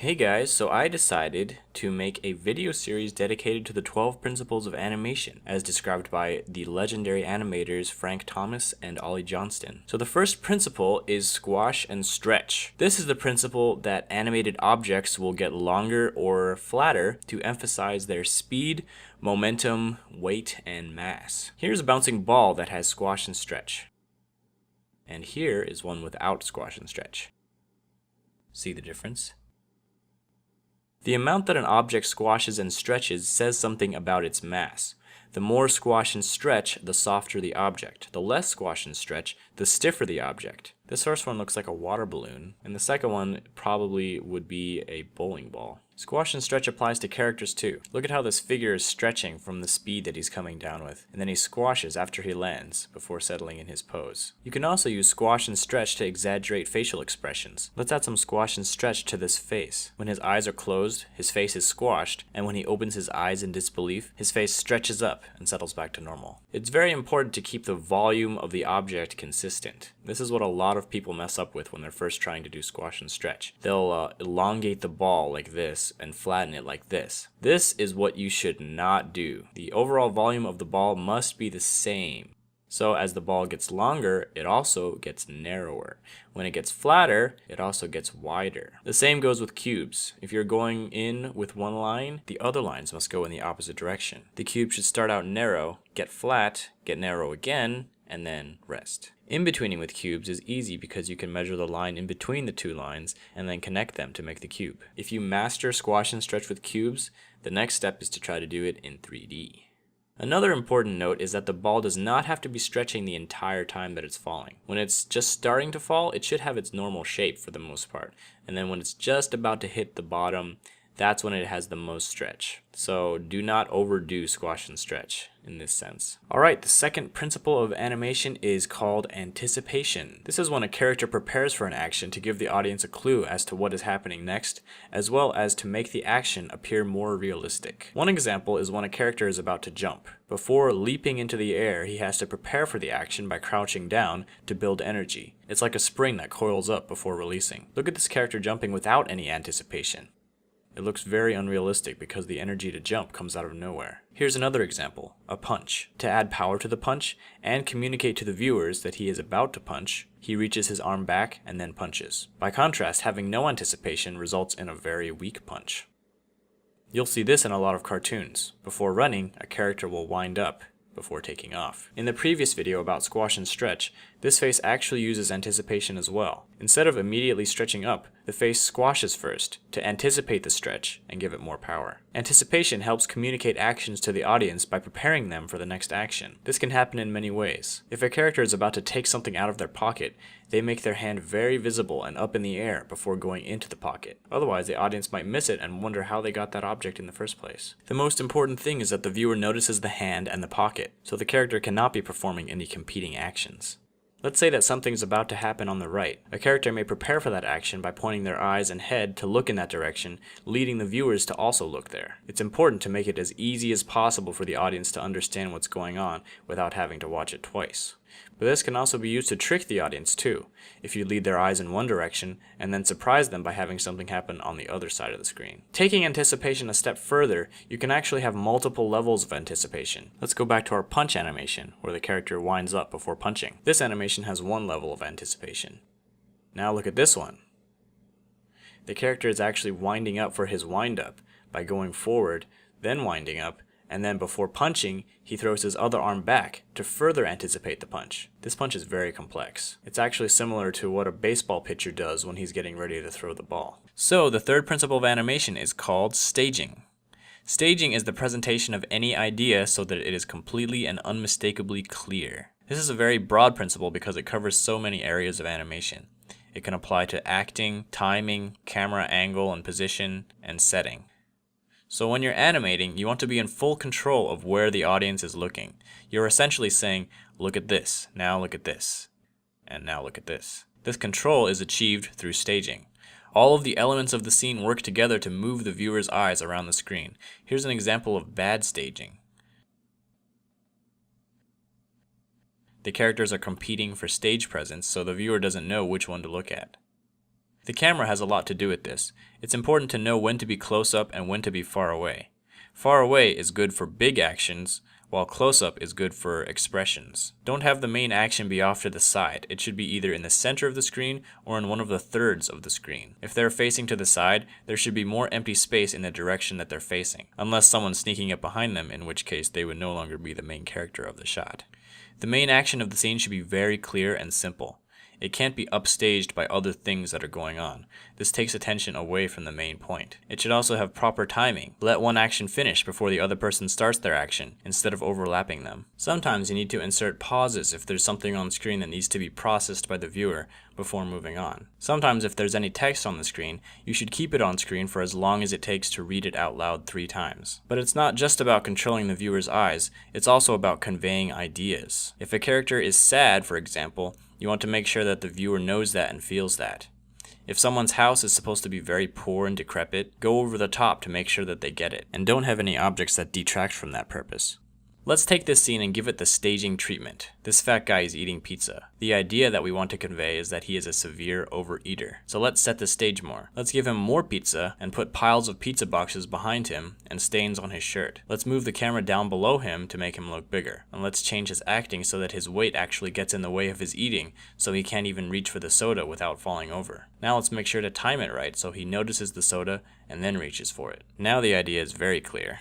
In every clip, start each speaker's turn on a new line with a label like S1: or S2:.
S1: Hey guys, so I decided to make a video series dedicated to the 12 principles of animation, as described by the legendary animators Frank Thomas and Ollie Johnston. So the first principle is squash and stretch. This is the principle that animated objects will get longer or flatter to emphasize their speed, momentum, weight, and mass. Here's a bouncing ball that has squash and stretch. And here is one without squash and stretch. See the difference? The amount that an object squashes and stretches says something about its mass. The more squash and stretch, the softer the object. The less squash and stretch, the stiffer the object. This first one looks like a water balloon, and the second one probably would be a bowling ball. Squash and stretch applies to characters too. Look at how this figure is stretching from the speed that he's coming down with, and then he squashes after he lands before settling in his pose. You can also use squash and stretch to exaggerate facial expressions. Let's add some squash and stretch to this face. When his eyes are closed, his face is squashed, and when he opens his eyes in disbelief, his face stretches up and settles back to normal. It's very important to keep the volume of the object consistent. This is what a lot of people mess up with when they're first trying to do squash and stretch. They'll elongate the ball like this and flatten it like this. This is what you should not do. The overall volume of the ball must be the same. So as the ball gets longer, it also gets narrower. When it gets flatter, it also gets wider. The same goes with cubes. If you're going in with one line, the other lines must go in the opposite direction. The cube should start out narrow, get flat, get narrow again, and then rest. In-betweening with cubes is easy because you can measure the line in between the two lines and then connect them to make the cube. If you master squash and stretch with cubes, the next step is to try to do it in 3D. Another important note is that the ball does not have to be stretching the entire time that it's falling. When it's just starting to fall, it should have its normal shape for the most part. And then when it's just about to hit the bottom, that's when it has the most stretch. So do not overdo squash and stretch in this sense. Alright, the second principle of animation is called anticipation. This is when a character prepares for an action to give the audience a clue as to what is happening next, as well as to make the action appear more realistic. One example is when a character is about to jump. Before leaping into the air, he has to prepare for the action by crouching down to build energy. It's like a spring that coils up before releasing. Look at this character jumping without any anticipation. It looks very unrealistic because the energy to jump comes out of nowhere. Here's another example, a punch. To add power to the punch and communicate to the viewers that he is about to punch, he reaches his arm back and then punches. By contrast, having no anticipation results in a very weak punch. You'll see this in a lot of cartoons. Before running, a character will wind up before taking off. In the previous video about squash and stretch, this face actually uses anticipation as well. Instead of immediately stretching up, the face squashes first to anticipate the stretch and give it more power. Anticipation helps communicate actions to the audience by preparing them for the next action. This can happen in many ways. If a character is about to take something out of their pocket, they make their hand very visible and up in the air before going into the pocket. Otherwise, the audience might miss it and wonder how they got that object in the first place. The most important thing is that the viewer notices the hand and the pocket, so the character cannot be performing any competing actions. Let's say that something's about to happen on the right. A character may prepare for that action by pointing their eyes and head to look in that direction, leading the viewers to also look there. It's important to make it as easy as possible for the audience to understand what's going on without having to watch it twice. But this can also be used to trick the audience too, if you lead their eyes in one direction and then surprise them by having something happen on the other side of the screen. Taking anticipation a step further, you can actually have multiple levels of anticipation. Let's go back to our punch animation, where the character winds up before punching. This animation has one level of anticipation. Now look at this one. The character is actually winding up for his wind up by going forward, then winding up, and then before punching, he throws his other arm back to further anticipate the punch. This punch is very complex. It's actually similar to what a baseball pitcher does when he's getting ready to throw the ball. So the third principle of animation is called staging. Staging is the presentation of any idea so that it is completely and unmistakably clear. This is a very broad principle because it covers so many areas of animation. It can apply to acting, timing, camera angle and position, and setting. So when you're animating, you want to be in full control of where the audience is looking. You're essentially saying, look at this, now look at this, and now look at this. This control is achieved through staging. All of the elements of the scene work together to move the viewer's eyes around the screen. Here's an example of bad staging. The characters are competing for stage presence, so the viewer doesn't know which one to look at. The camera has a lot to do with this. It's important to know when to be close up and when to be far away. Far away is good for big actions, while close up is good for expressions. Don't have the main action be off to the side. It should be either in the center of the screen or in one of the thirds of the screen. If they're facing to the side, there should be more empty space in the direction that they're facing, unless someone's sneaking up behind them, in which case they would no longer be the main character of the shot. The main action of the scene should be very clear and simple. It can't be upstaged by other things that are going on. This takes attention away from the main point. It should also have proper timing. Let one action finish before the other person starts their action, instead of overlapping them. Sometimes you need to insert pauses if there's something on screen that needs to be processed by the viewer before moving on. Sometimes if there's any text on the screen, you should keep it on screen for as long as it takes to read it out loud 3 times. But it's not just about controlling the viewer's eyes, it's also about conveying ideas. If a character is sad, for example, you want to make sure that the viewer knows that and feels that. If someone's house is supposed to be very poor and decrepit, go over the top to make sure that they get it, and don't have any objects that detract from that purpose. Let's take this scene and give it the staging treatment. This fat guy is eating pizza. The idea that we want to convey is that he is a severe overeater. So let's set the stage more. Let's give him more pizza and put piles of pizza boxes behind him and stains on his shirt. Let's move the camera down below him to make him look bigger. And let's change his acting so that his weight actually gets in the way of his eating, so he can't even reach for the soda without falling over. Now let's make sure to time it right so he notices the soda and then reaches for it. Now the idea is very clear.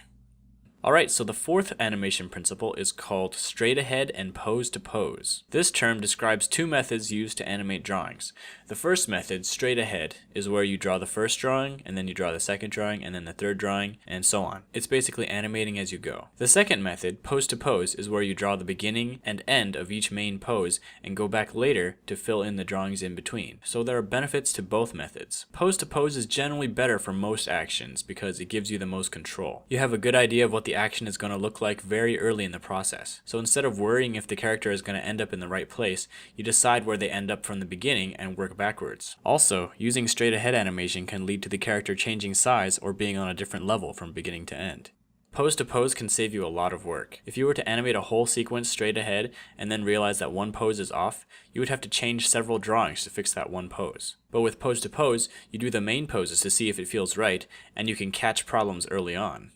S1: Alright, so the fourth animation principle is called straight ahead and pose to pose. This term describes 2 methods used to animate drawings. The first method, straight ahead, is where you draw the first drawing, and then you draw the second drawing, and then the third drawing, and so on. It's basically animating as you go. The second method, pose to pose, is where you draw the beginning and end of each main pose and go back later to fill in the drawings in between. So there are benefits to both methods. Pose to pose is generally better for most actions because it gives you the most control. You have a good idea of what the action is going to look like very early in the process. So instead of worrying if the character is going to end up in the right place, you decide where they end up from the beginning and work backwards. Also, using straight ahead animation can lead to the character changing size or being on a different level from beginning to end. Pose to pose can save you a lot of work. If you were to animate a whole sequence straight ahead and then realize that one pose is off, you would have to change several drawings to fix that one pose. But with pose to pose, you do the main poses to see if it feels right, and you can catch problems early on.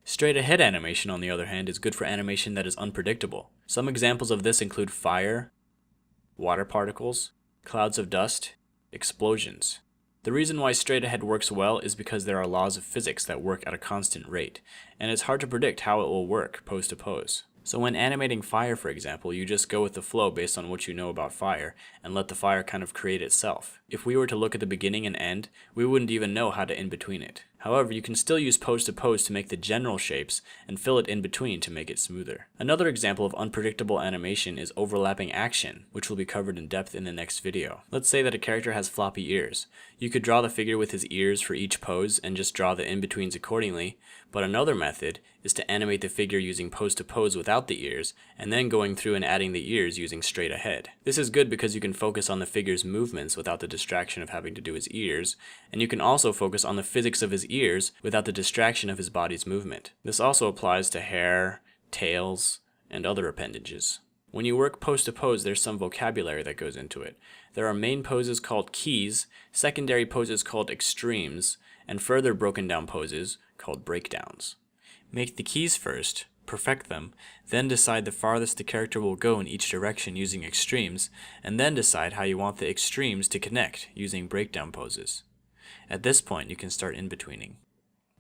S1: Straight ahead animation, on the other hand, is good for animation that is unpredictable. Some examples of this include fire, water particles, clouds of dust, explosions. The reason why straight ahead works well is because there are laws of physics that work at a constant rate, and it's hard to predict how it will work pose to pose. So when animating fire, for example, you just go with the flow based on what you know about fire, and let the fire kind of create itself. If we were to look at the beginning and end, we wouldn't even know how to in-between it. However, you can still use pose to pose to make the general shapes, and fill it in between to make it smoother. Another example of unpredictable animation is overlapping action, which will be covered in depth in the next video. Let's say that a character has floppy ears. You could draw the figure with his ears for each pose and just draw the in-betweens accordingly, but another method is to animate the figure using pose to pose without the ears, and then going through and adding the ears using straight ahead. This is good because you can focus on the figure's movements without the distraction of having to do his ears, and you can also focus on the physics of his ears without the distraction of his body's movement. This also applies to hair, tails, and other appendages. When you work pose to pose, there's some vocabulary that goes into it. There are main poses called keys, secondary poses called extremes, and further broken down poses called breakdowns. Make the keys first, perfect them, then decide the farthest the character will go in each direction using extremes, and then decide how you want the extremes to connect using breakdown poses. At this point, you can start in-betweening.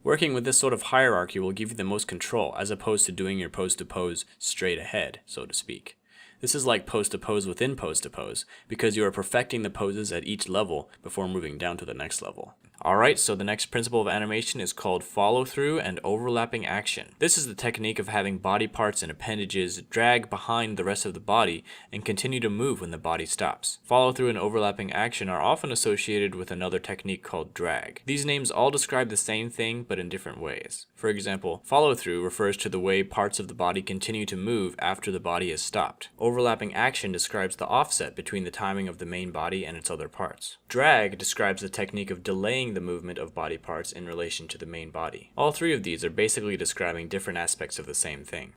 S1: Working with this sort of hierarchy will give you the most control, as opposed to doing your pose to pose straight ahead, so to speak. This is like pose to pose within pose to pose, because you are perfecting the poses at each level before moving down to the next level. Alright, so the next principle of animation is called follow-through and overlapping action. This is the technique of having body parts and appendages drag behind the rest of the body and continue to move when the body stops. Follow-through and overlapping action are often associated with another technique called drag. These names all describe the same thing but in different ways. For example, follow-through refers to the way parts of the body continue to move after the body is stopped. Overlapping action describes the offset between the timing of the main body and its other parts. Drag describes the technique of delaying the movement of body parts in relation to the main body. All three of these are basically describing different aspects of the same thing.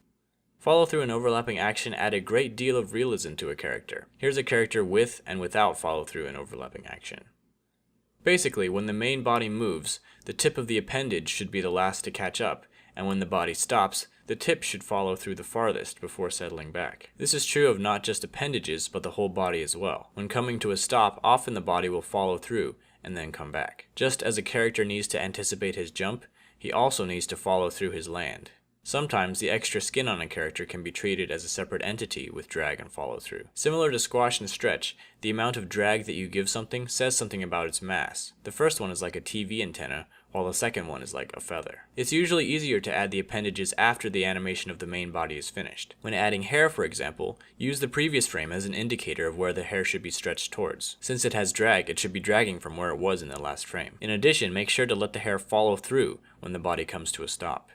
S1: Follow-through and overlapping action add a great deal of realism to a character. Here's a character with and without follow-through and overlapping action. Basically, when the main body moves, the tip of the appendage should be the last to catch up, and when the body stops, the tip should follow through the farthest before settling back. This is true of not just appendages, but the whole body as well. When coming to a stop, often the body will follow through and then come back. Just as a character needs to anticipate his jump, he also needs to follow through his land. Sometimes the extra skin on a character can be treated as a separate entity with drag and follow through. Similar to squash and stretch, the amount of drag that you give something says something about its mass. The first one is like a TV antenna, while the second one is like a feather. It's usually easier to add the appendages after the animation of the main body is finished. When adding hair, for example, use the previous frame as an indicator of where the hair should be stretched towards. Since it has drag, it should be dragging from where it was in the last frame. In addition, make sure to let the hair follow through when the body comes to a stop.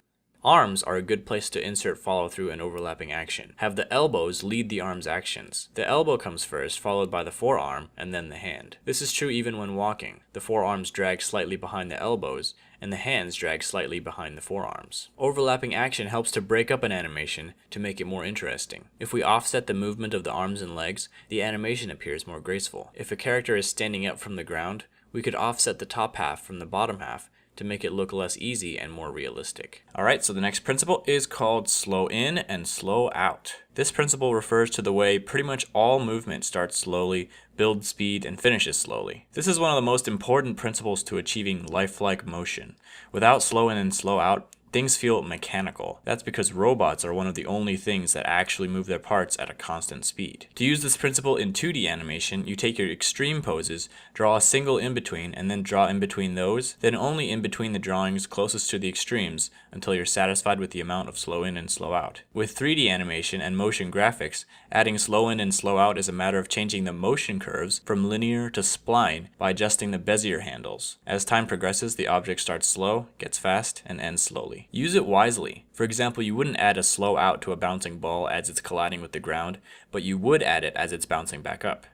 S1: Arms are a good place to insert follow-through and overlapping action. Have the elbows lead the arm's actions. The elbow comes first, followed by the forearm, and then the hand. This is true even when walking. The forearms drag slightly behind the elbows, and the hands drag slightly behind the forearms. Overlapping action helps to break up an animation to make it more interesting. If we offset the movement of the arms and legs, the animation appears more graceful. If a character is standing up from the ground, we could offset the top half from the bottom half to make it look less easy and more realistic. Alright, so the next principle is called slow in and slow out. This principle refers to the way pretty much all movement starts slowly, builds speed, and finishes slowly. This is one of the most important principles to achieving lifelike motion. Without slow in and slow out, things feel mechanical. That's because robots are one of the only things that actually move their parts at a constant speed. To use this principle in 2D animation, you take your extreme poses, draw a single in-between, and then draw in between those, then only in between the drawings closest to the extremes until you're satisfied with the amount of slow in and slow out. With 3D animation and motion graphics, adding slow in and slow out is a matter of changing the motion curves from linear to spline by adjusting the Bezier handles. As time progresses, the object starts slow, gets fast, and ends slowly. Use it wisely. For example, you wouldn't add a slow out to a bouncing ball as it's colliding with the ground, but you would add it as it's bouncing back up.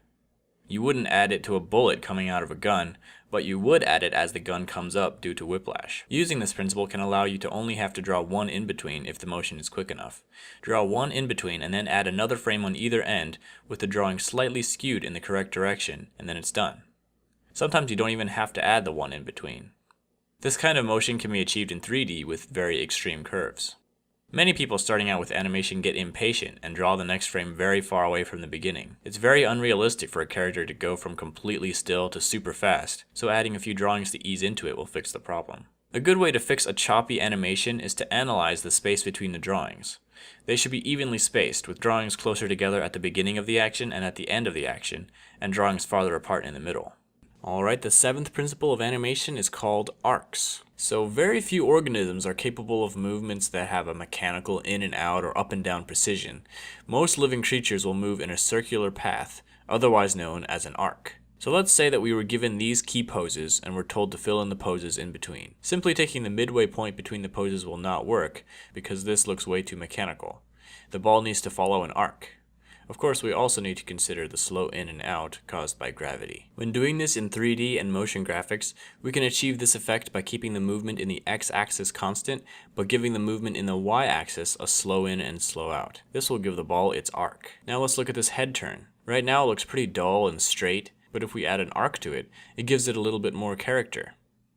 S1: You wouldn't add it to a bullet coming out of a gun, but you would add it as the gun comes up due to whiplash. Using this principle can allow you to only have to draw one in-between if the motion is quick enough. Draw one in-between and then add another frame on either end with the drawing slightly skewed in the correct direction, and then it's done. Sometimes you don't even have to add the one in-between. This kind of motion can be achieved in 3D with very extreme curves. Many people starting out with animation get impatient and draw the next frame very far away from the beginning. It's very unrealistic for a character to go from completely still to super fast, so adding a few drawings to ease into it will fix the problem. A good way to fix a choppy animation is to analyze the space between the drawings. They should be evenly spaced, with drawings closer together at the beginning of the action and at the end of the action, and drawings farther apart in the middle. Alright, the 7th principle of animation is called arcs. So very few organisms are capable of movements that have a mechanical in and out or up and down precision. Most living creatures will move in a circular path, otherwise known as an arc. So let's say that we were given these key poses and were told to fill in the poses in between. Simply taking the midway point between the poses will not work, because this looks way too mechanical. The ball needs to follow an arc. Of course, we also need to consider the slow in and out caused by gravity. When doing this in 3D and motion graphics, we can achieve this effect by keeping the movement in the x-axis constant, but giving the movement in the y-axis a slow in and slow out. This will give the ball its arc. Now let's look at this head turn. Right now it looks pretty dull and straight, but if we add an arc to it, it gives it a little bit more character.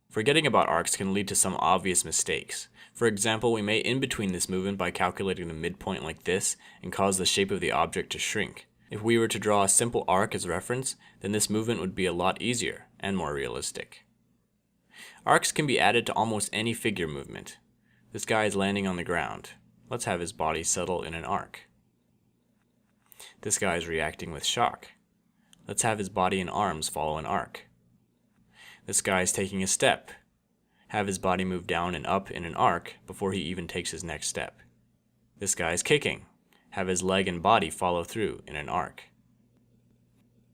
S1: Forgetting about arcs can lead to some obvious mistakes. For example, we may in-between this movement by calculating the midpoint like this and cause the shape of the object to shrink. If we were to draw a simple arc as reference, then this movement would be a lot easier and more realistic. Arcs can be added to almost any figure movement. This guy is landing on the ground. Let's have his body settle in an arc. This guy is reacting with shock. Let's have his body and arms follow an arc. This guy is taking a step. Have his body move down and up in an arc before he even takes his next step. This guy is kicking. Have his leg and body follow through in an arc.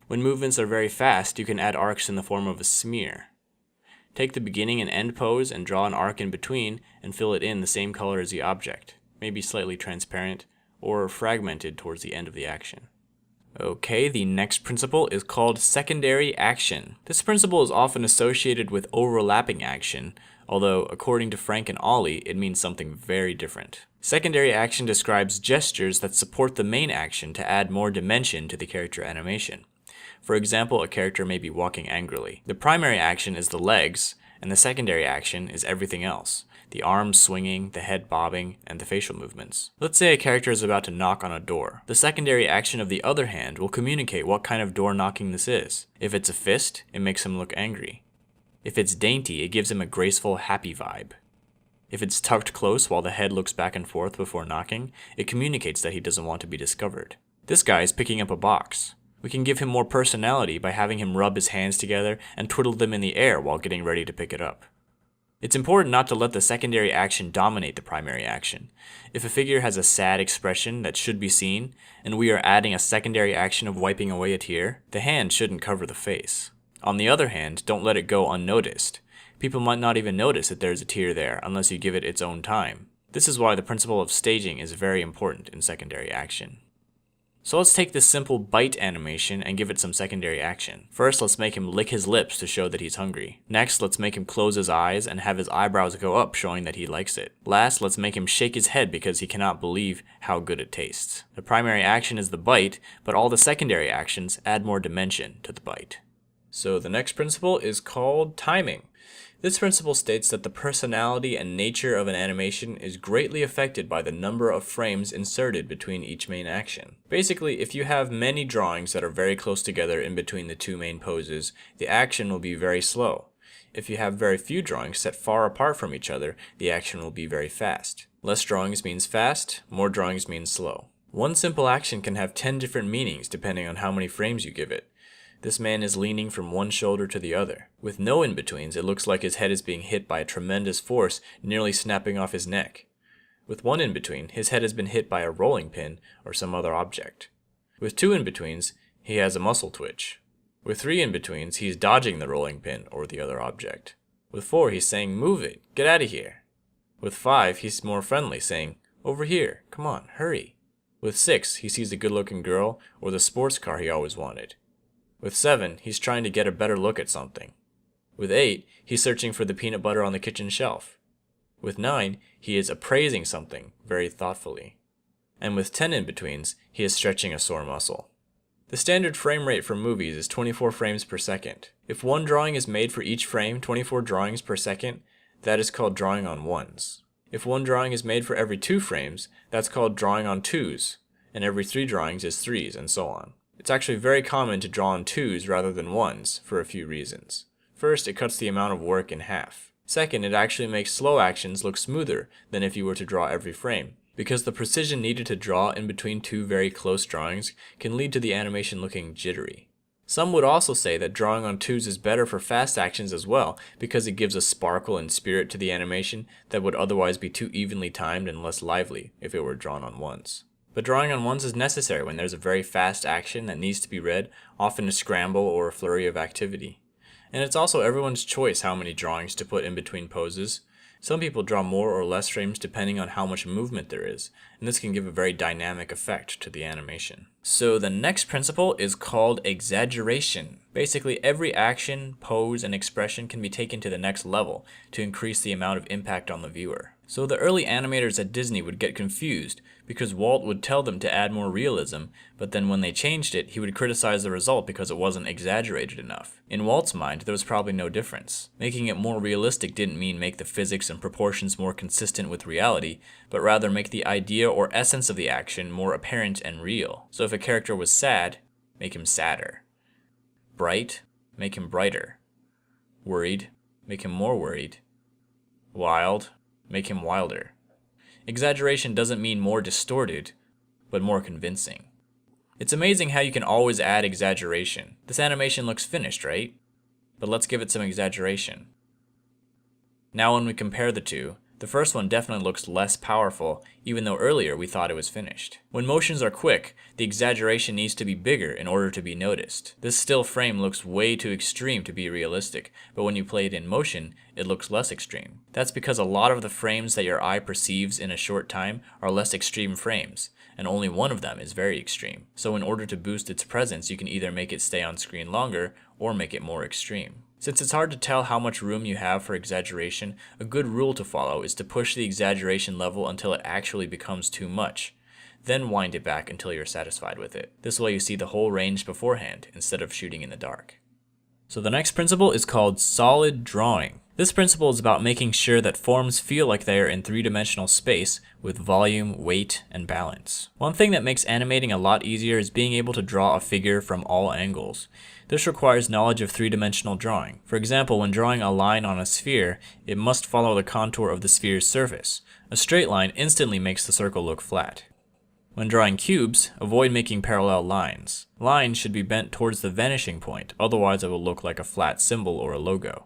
S1: When movements are very fast, you can add arcs in the form of a smear. Take the beginning and end pose and draw an arc in between and fill it in the same color as the object, maybe slightly transparent or fragmented towards the end of the action. Okay, the next principle is called secondary action. This principle is often associated with overlapping action, although according to Frank and Ollie, it means something very different. Secondary action describes gestures that support the main action to add more dimension to the character animation. For example, a character may be walking angrily. The primary action is the legs, and the secondary action is everything else. The arms swinging, the head bobbing, and the facial movements. Let's say a character is about to knock on a door. The secondary action of the other hand will communicate what kind of door knocking this is. If it's a fist, it makes him look angry. If it's dainty, it gives him a graceful, happy vibe. If it's tucked close while the head looks back and forth before knocking, it communicates that he doesn't want to be discovered. This guy is picking up a box. We can give him more personality by having him rub his hands together and twiddle them in the air while getting ready to pick it up. It's important not to let the secondary action dominate the primary action. If a figure has a sad expression that should be seen, and we are adding a secondary action of wiping away a tear, the hand shouldn't cover the face. On the other hand, don't let it go unnoticed. People might not even notice that there's a tear there unless you give it its own time. This is why the principle of staging is very important in secondary action. So let's take this simple bite animation and give it some secondary action. First, let's make him lick his lips to show that he's hungry. Next, let's make him close his eyes and have his eyebrows go up, showing that he likes it. Last, let's make him shake his head because he cannot believe how good it tastes. The primary action is the bite, but all the secondary actions add more dimension to the bite. So the next principle is called timing. This principle states that the personality and nature of an animation is greatly affected by the number of frames inserted between each main action. Basically, if you have many drawings that are very close together in between the two main poses, the action will be very slow. If you have very few drawings set far apart from each other, the action will be very fast. Less drawings means fast, more drawings means slow. One simple action can have 10 different meanings depending on how many frames you give it. This man is leaning from one shoulder to the other. With no in-betweens, it looks like his head is being hit by a tremendous force, nearly snapping off his neck. With one in-between, his head has been hit by a rolling pin or some other object. With two in-betweens, he has a muscle twitch. With three in-betweens, he's dodging the rolling pin or the other object. With four, he's saying, "Move it, get out of here." With five, he's more friendly, saying, "Over here, come on, hurry." With six, he sees the good-looking girl or the sports car he always wanted. With 7, he's trying to get a better look at something. With 8, he's searching for the peanut butter on the kitchen shelf. With 9, he is appraising something very thoughtfully. And with 10 in-betweens, he is stretching a sore muscle. The standard frame rate for movies is 24 frames per second. If one drawing is made for each frame, 24 drawings per second, that is called drawing on ones. If one drawing is made for every 2 frames, that's called drawing on twos, and every 3 drawings is threes, and so on. It's actually very common to draw on twos rather than ones for a few reasons. First, it cuts the amount of work in half. Second, it actually makes slow actions look smoother than if you were to draw every frame, because the precision needed to draw in between 2 very close drawings can lead to the animation looking jittery. Some would also say that drawing on twos is better for fast actions as well, because it gives a sparkle and spirit to the animation that would otherwise be too evenly timed and less lively if it were drawn on ones. But drawing on ones is necessary when there's a very fast action that needs to be read, often a scramble or a flurry of activity. And it's also everyone's choice how many drawings to put in between poses. Some people draw more or less frames depending on how much movement there is, and this can give a very dynamic effect to the animation. So the next principle is called exaggeration. Basically, every action, pose, and expression can be taken to the next level to increase the amount of impact on the viewer. So the early animators at Disney would get confused because Walt would tell them to add more realism, but then when they changed it, he would criticize the result because it wasn't exaggerated enough. In Walt's mind, there was probably no difference. Making it more realistic didn't mean make the physics and proportions more consistent with reality, but rather make the idea or essence of the action more apparent and real. So if a character was sad, make him sadder. Bright, make him brighter. Worried, make him more worried. Wild, make him wilder. Exaggeration doesn't mean more distorted, but more convincing. It's amazing how you can always add exaggeration. This animation looks finished, right? But let's give it some exaggeration. Now when we compare the two, the first one definitely looks less powerful, even though earlier we thought it was finished. When motions are quick, the exaggeration needs to be bigger in order to be noticed. This still frame looks way too extreme to be realistic, but when you play it in motion, it looks less extreme. That's because a lot of the frames that your eye perceives in a short time are less extreme frames, and only one of them is very extreme. So in order to boost its presence, you can either make it stay on screen longer, or make it more extreme. Since it's hard to tell how much room you have for exaggeration, a good rule to follow is to push the exaggeration level until it actually becomes too much. then wind it back until you're satisfied with it. This way you see the whole range beforehand instead of shooting in the dark. So the next principle is called solid drawing. This principle is about making sure that forms feel like they are in three-dimensional space with volume, weight, and balance. One thing that makes animating a lot easier is being able to draw a figure from all angles. This requires knowledge of three-dimensional drawing. For example, when drawing a line on a sphere, it must follow the contour of the sphere's surface. A straight line instantly makes the circle look flat. When drawing cubes, avoid making parallel lines. Lines should be bent towards the vanishing point, otherwise it will look like a flat symbol or a logo.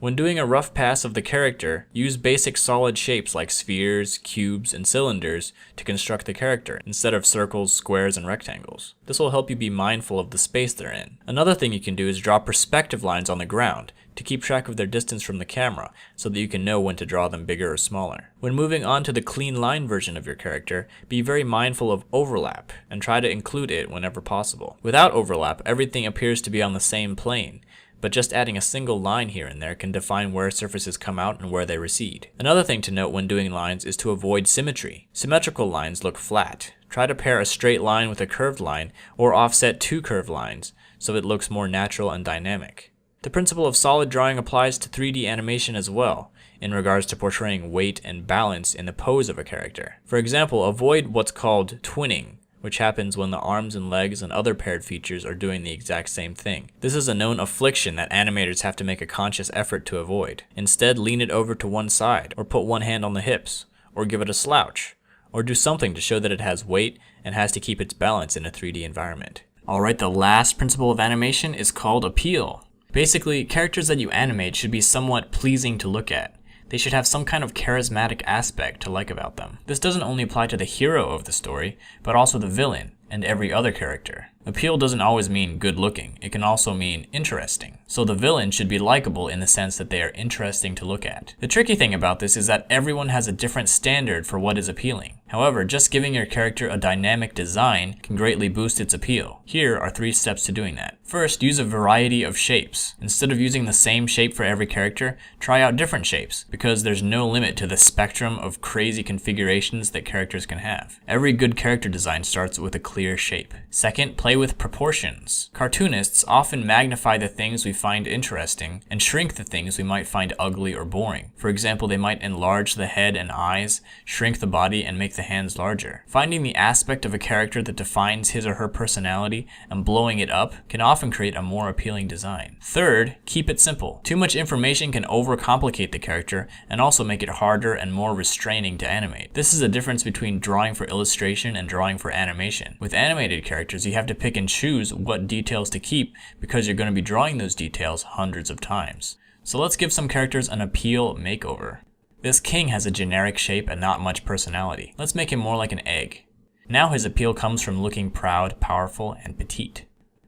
S1: When doing a rough pass of the character, use basic solid shapes like spheres, cubes, and cylinders to construct the character, instead of circles, squares, and rectangles. This will help you be mindful of the space they're in. Another thing you can do is draw perspective lines on the ground to keep track of their distance from the camera, so that you can know when to draw them bigger or smaller. When moving on to the clean line version of your character, be very mindful of overlap, and try to include it whenever possible. Without overlap, everything appears to be on the same plane, but just adding a single line here and there can define where surfaces come out and where they recede. Another thing to note when doing lines is to avoid symmetry. Symmetrical lines look flat. Try to pair a straight line with a curved line, or offset two curved lines, so it looks more natural and dynamic. The principle of solid drawing applies to 3D animation as well, in regards to portraying weight and balance in the pose of a character. For example, avoid what's called twinning, which happens when the arms and legs and other paired features are doing the exact same thing. This is a known affliction that animators have to make a conscious effort to avoid. Instead, lean it over to one side, or put one hand on the hips, or give it a slouch, or do something to show that it has weight and has to keep its balance in a 3D environment. Alright, the last principle of animation is called appeal. Basically, characters that you animate should be somewhat pleasing to look at. They should have some kind of charismatic aspect to like about them. This doesn't only apply to the hero of the story, but also the villain and every other character. Appeal doesn't always mean good looking, it can also mean interesting. So the villain should be likable in the sense that they are interesting to look at. The tricky thing about this is that everyone has a different standard for what is appealing. However, just giving your character a dynamic design can greatly boost its appeal. Here are 3 steps to doing that. First, use a variety of shapes. Instead of using the same shape for every character, try out different shapes, because there's no limit to the spectrum of crazy configurations that characters can have. Every good character design starts with a clear shape. Second, play with proportions. Cartoonists often magnify the things we find interesting and shrink the things we might find ugly or boring. For example, they might enlarge the head and eyes, shrink the body, and make the hands larger. Finding the aspect of a character that defines his or her personality and blowing it up can often create a more appealing design. Third, keep it simple. Too much information can overcomplicate the character and also make it harder and more restraining to animate. This is a difference between drawing for illustration and drawing for animation. With animated characters, you have to pick and choose what details to keep because you're going to be drawing those details hundreds of times. So let's give some characters an appeal makeover. This king has a generic shape and not much personality. Let's make him more like an egg. Now his appeal comes from looking proud, powerful, and petite.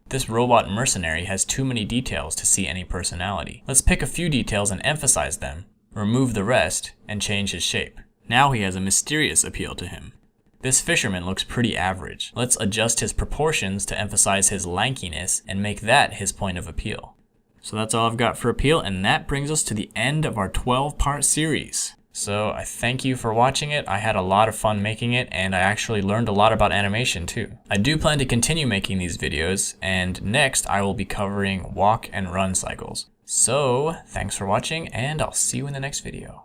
S1: This robot mercenary has too many details to see any personality. Let's pick a few details and emphasize them, remove the rest, and change his shape. Now he has a mysterious appeal to him. This fisherman looks pretty average. Let's adjust his proportions to emphasize his lankiness and make that his point of appeal. So that's all I've got for appeal, and that brings us to the end of our 12-part series. So I thank you for watching it. I had a lot of fun making it, and I actually learned a lot about animation too. I do plan to continue making these videos, and next I will be covering walk and run cycles. So thanks for watching, and I'll see you in the next video.